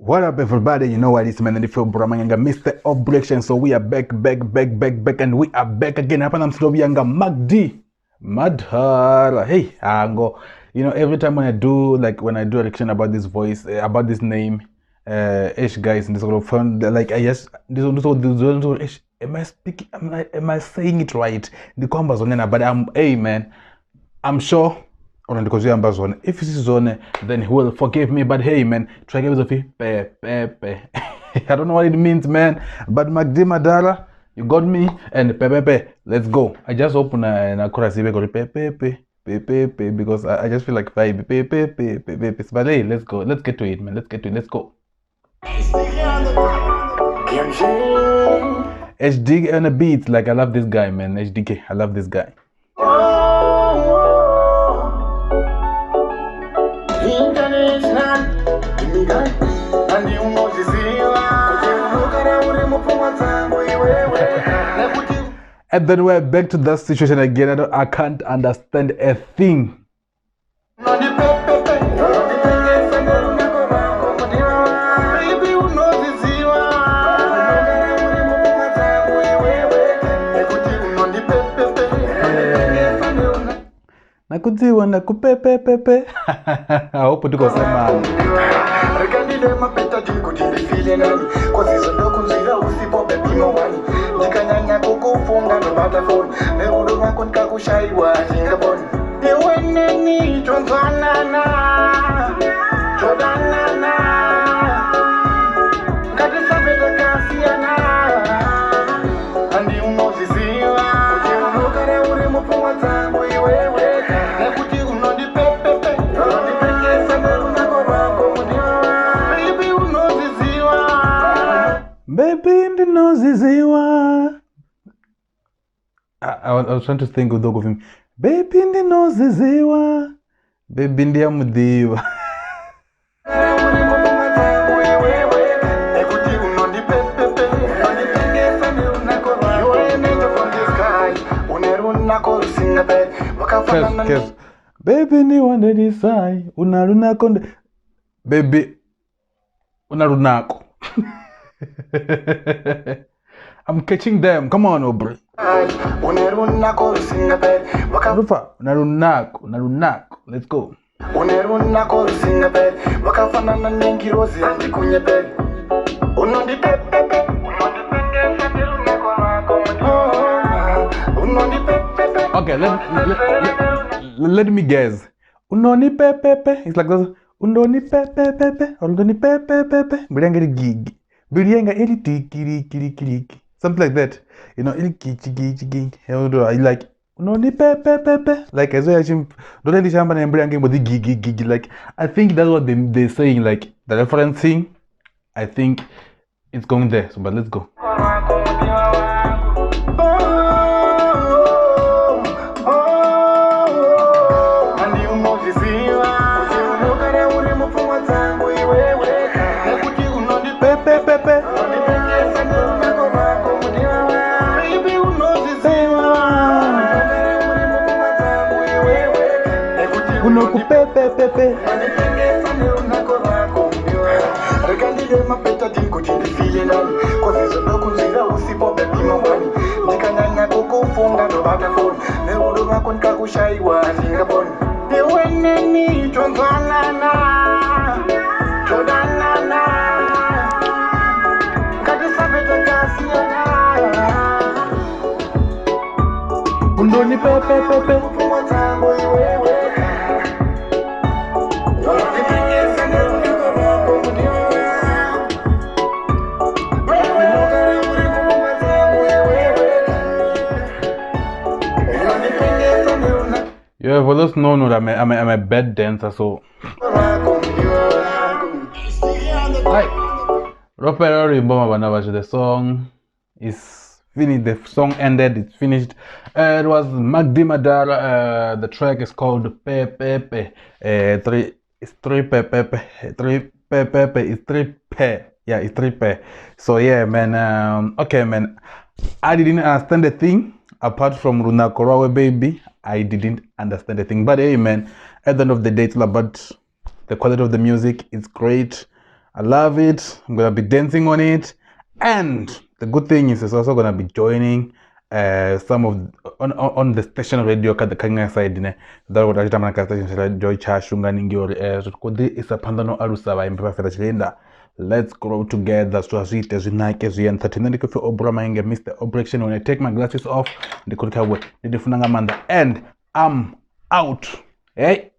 What up, everybody? You know what it's man, and if you're Mr. Aubreaction, so we are back, and we are back again. Hapa na mslobi yanga Mcdee Madhara. Hey, ango. You know, every time when I do a reaction about this voice, about this name, ish guys, this sort of fun, like I just this am I speaking? Am I saying it right? The combos on, but hey man, I'm sure. If this is on, then he will forgive me. But hey, man, try give us a pepepe. I don't know what it means, man. But Mcdee Madhara, you got me. And pepepe, let's go. I just open a Crosswavee go pepepe because I just feel like vibe pepepe. But hey, let's go. Let's get to it, man. Let's get to it. Let's go. HDK on the beat, like I love this guy, man. HDK, I love this guy. And then we're back to that situation again. I can't understand a thing. Nakudziwa nakupepepe. I hope you go say man. Baby in the nose I was trying to think of him. Baby in the nose baby in the amudiva. Yes. Baby ni wande disai unaruna konde baby unarunako. I'm catching them. Come on, Aubrey. Let's go. Okay, let me guess. Unoni pepepe. It's like this. Unoni pepepe. Unoni pepepe. Bring gig. Something like that, you know. I like like as well. Like I think that's what they're saying. Like the referencing, I think it's going there. So, but let's go. Yeah, for those know that I'm a bad dancer, so. Hi. The song is finished. The song ended. It's finished. It was Mcdee Madhara. The track is called Pepepe. It's three pepepe. Yeah, it's three pe. So yeah, man. Okay, man. I didn't understand the thing apart from Runakorawe baby. I didn't understand the thing, but hey man, at the end of the day, it's all about the quality of the music. It's great. I love it. I'm gonna be dancing on it, and the good thing is it's also gonna be joining some of on the station radio kada kanga side ne that what achita mana station radio chashu nganingi or kodi isa pandano alusa ba impepa fela chilinda. Let's grow together so as it as unike as yen 13 ndiko fe obra mainge Mr. Aubreaction. When I take my glasses off ndiko kawe ndifunanga manda and I'm out. Hey.